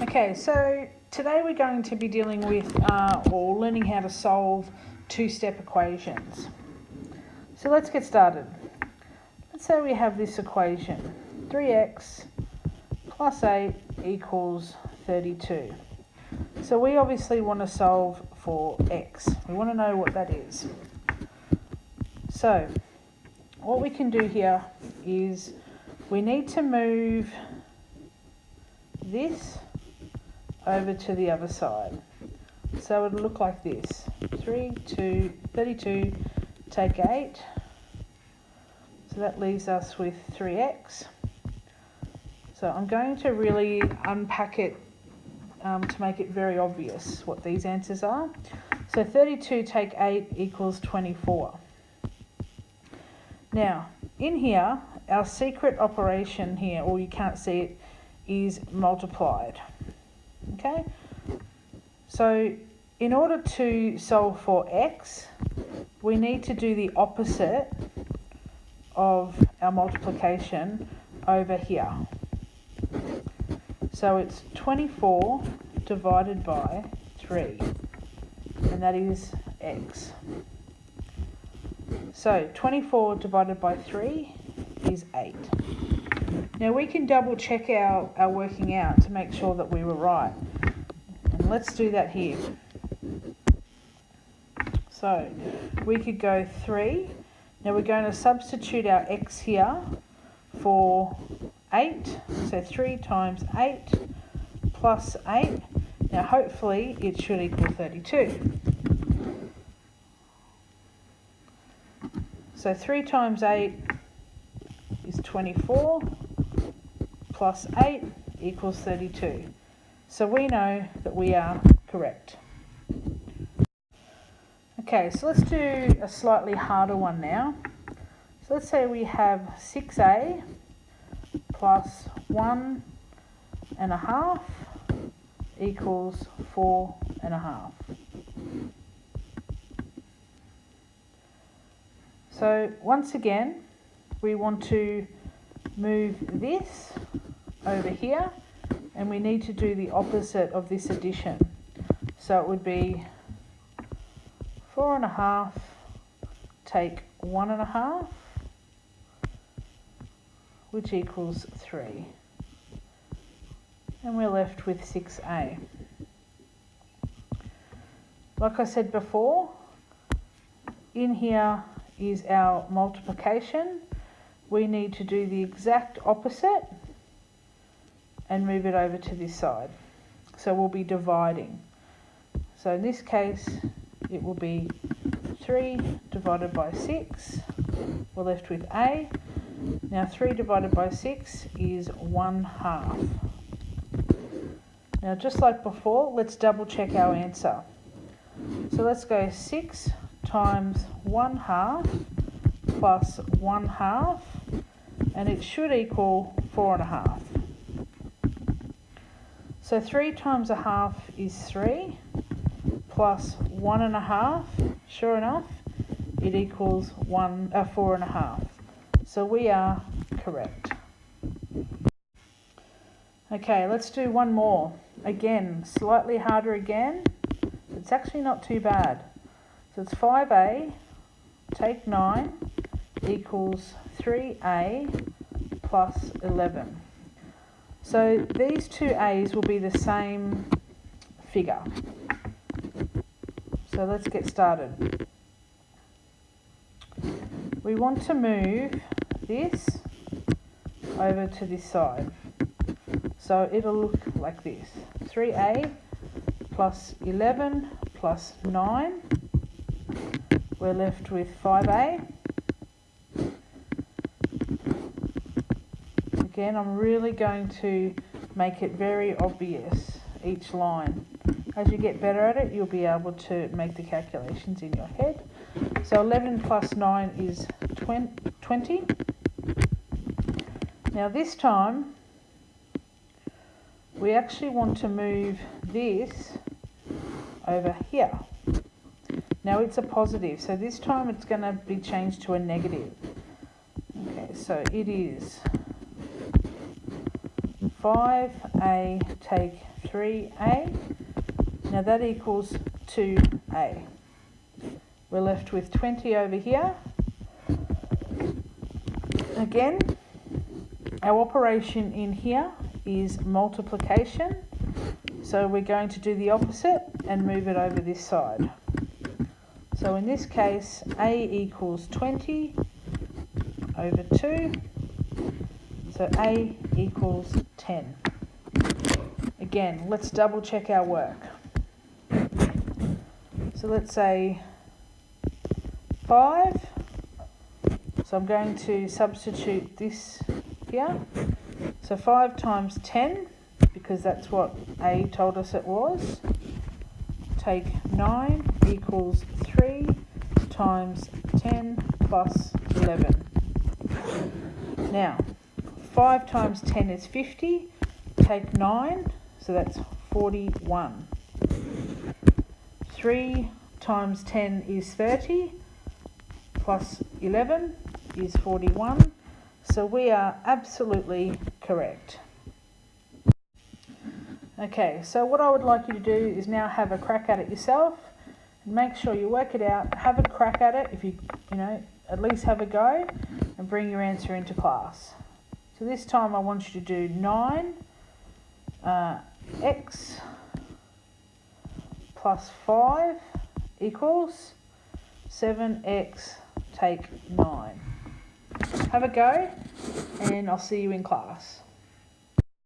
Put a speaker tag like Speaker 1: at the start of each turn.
Speaker 1: Okay, so today we're going to be dealing with or learning how to solve two-step equations. So let's get started. Let's say we have this equation, 3x plus 8 equals 32. So we obviously want to solve for x. We want to know what that is. So what we can do here is we need to move this over to the other side. So it'll look like this. 32, take 8. So that leaves us with 3x. So I'm going to really unpack it to make it very obvious what these answers are. So 32 take 8 equals 24. Now, in here, our secret operation here, or you can't see it, is multiplied. Okay? So, in order to solve for x, we need to do the opposite of our multiplication over here. So it's 24 divided by 3, and that is x. So 24 divided by 3 is 8. Now we can double check our working out to make sure that we were right. And let's do that here. So we could go 3. Now we're going to substitute our x here for 8. So 3 times 8 plus 8. Now hopefully it should equal 32. So 3 times 8 is 24 plus 8 equals 32. So we know that we are correct. Okay, so let's do a slightly harder one now. So let's say we have 6a plus 1.5 equals 4.5. So once again, we want to move this over here, and we need to do the opposite of this addition. So it would be 4.5 take 1.5, which equals 3. And we're left with 6a. Like I said before, in here is our multiplication. We need to do the exact opposite and move it over to this side. So we'll be dividing. So in this case, it will be 3 divided by 6. We're left with a. Now 3 divided by 6 is 1/2. Now just like before, let's double check our answer. So let's go 6 times 1/2 plus 1/2, and it should equal 4.5. So 3 times 1/2 is 3, plus 1.5, sure enough, it equals 4.5. So we are correct. Okay, let's do one more. Again, slightly harder again. It's actually not too bad. So it's 5a take 9 equals 3a plus 11. So these two a's will be the same figure. So let's get started. We want to move this over to this side. So it'll look like this. 3a plus 11 plus 9. We're left with 5a. Again, I'm really going to make it very obvious, each line. As you get better at it, you'll be able to make the calculations in your head. So 11 plus 9 is 20. Now this time, we actually want to move this over here. Now it's a positive, so this time it's going to be changed to a negative. Okay, so it is 5a take 3a. Now that equals 2a. We're left with 20 over here. Again, our operation in here is multiplication. So we're going to do the opposite and move it over this side. So in this case, a equals 20 over 2. So a equals 10. Again, let's double check our work. So let's say 5. So I'm going to substitute this here. So 5 times 10, because that's what A told us it was. Take 9 equals 3 times 10 plus 11. Now, 5 times 10 is 50. Take 9, so that's 41. 3 times 10 is 30, plus 11 is 41. So we are absolutely correct. Okay, so what I would like you to do is now have a crack at it yourself. And make sure you work it out, have a crack at it, if you at least have a go, and bring your answer into class. So this time I want you to do 9 x plus 5 equals 7x take 9. Have a go, and I'll see you in class.